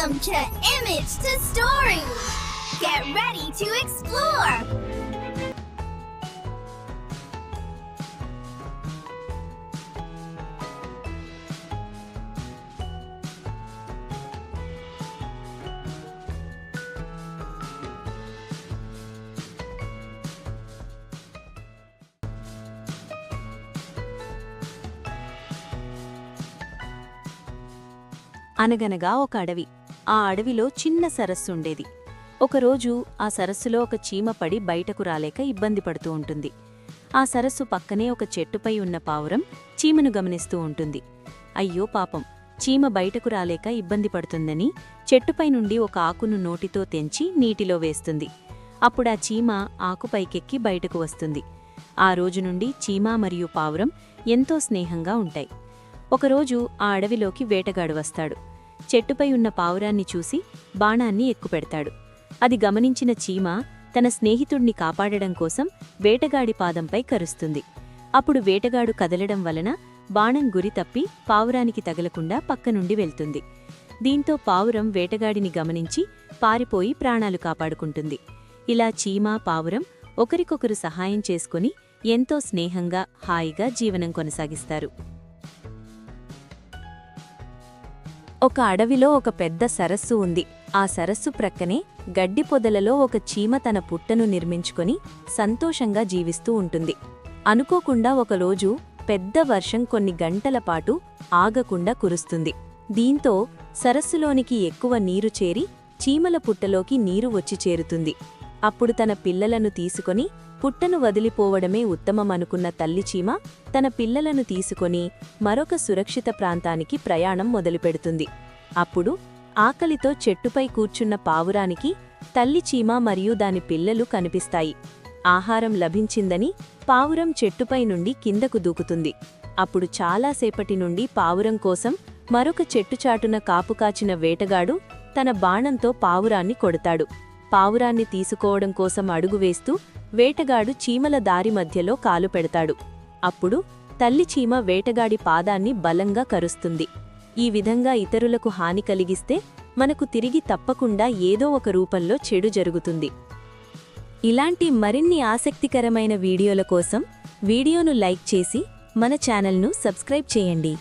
Welcome to Image to Story. Get ready to explore. అనగనగా ఒక అడవి. ఆ అడవిలో చిన్న సరస్సు ఉండేది. ఒకరోజు ఆ సరస్సులో ఒక చీమ పడి బయటకు రాలేక ఇబ్బంది పడుతూ ఉంటుంది. ఆ సరస్సు పక్కనే ఒక చెట్టుపై ఉన్న పావురం చీమను గమనిస్తూ ఉంటుంది. అయ్యో పాపం, చీమ బయటకు రాలేక ఇబ్బంది పడుతుందని చెట్టుపై నుండి ఒక ఆకును నోటితో తెంచి నీటిలో వేస్తుంది. అప్పుడా చీమ ఆకుపైకెక్కి బయటకు వస్తుంది. ఆ రోజు నుండి చీమ మరియు పావురం ఎంతో స్నేహంగా ఉంటాయి. ఒకరోజు ఆ అడవిలోకి వేటగాడు వస్తాడు. చెట్టుపై ఉన్న పావురాన్ని చూసి బాణాన్ని ఎక్కుపెడతాడు. అది గమనించిన చీమ తన స్నేహితుణ్ణి కాపాడడం కోసం వేటగాడి పాదంపై కరుస్తుంది. అప్పుడు వేటగాడు కదలడం వలన బాణం గురి తప్పి పావురానికి తగలకుండా పక్కనుండి వెళ్తుంది. దీంతో పావురం వేటగాడిని గమనించి పారిపోయి ప్రాణాలు కాపాడుకుంటుంది. ఇలా చీమ పావురం ఒకరికొకరు సహాయం చేసుకుని ఎంతో స్నేహంగా హాయిగా జీవనం కొనసాగిస్తారు. ఒక అడవిలో ఒక పెద్ద సరస్సు ఉంది. ఆ సరస్సు ప్రక్కనే గడ్డి పొదలలో ఒక చీమ తన పుట్టను నిర్మించుకొని సంతోషంగా జీవిస్తూ ఉంటుంది. అనుకోకుండా ఒకరోజు పెద్ద వర్షం కొన్ని గంటల పాటు ఆగకుండా కురుస్తుంది. దీంతో సరస్సులోనికి ఎక్కువ నీరు చేరి చీమల పుట్టలోకి నీరు వచ్చి చేరుతుంది. అప్పుడు తన పిల్లలను తీసుకొని పుట్టను వదిలిపోవడమే ఉత్తమమనుకున్న తల్లి చీమ తన పిల్లలను తీసుకొని మరొక సురక్షిత ప్రాంతానికి ప్రయాణం మొదలుపెడుతుంది. అప్పుడు ఆకలితో చెట్టుపై కూర్చున్న పావురానికి తల్లి చీమ మరియు దాని పిల్లలు కనిపిస్తాయి. ఆహారం లభించిందని పావురం చెట్టుపై నుండి కిందకు దూకుతుంది. అప్పుడు చాలాసేపటి నుండి పావురం కోసం మరొక చెట్టుచాటున కాపుకాచిన వేటగాడు తన బాణంతో పావురాన్ని కొడతాడు. పావురాన్ని తీసుకోవడం కోసం అడుగు వేస్తూ వేటగాడు చీమల దారి మధ్యలో కాలు పెడతాడు. అప్పుడు తల్లి చీమ వేటగాడి పాదాన్ని బలంగా కరుస్తుంది. ఈ విధంగా ఇతరులకు హాని కలిగిస్తే మనకు తిరిగి తప్పకుండా ఏదో ఒక రూపంలో చెడు జరుగుతుంది. ఇలాంటి మరిన్ని ఆసక్తికరమైన వీడియోల కోసం వీడియోను లైక్ చేసి మన ఛానల్ను సబ్స్క్రైబ్ చేయండి.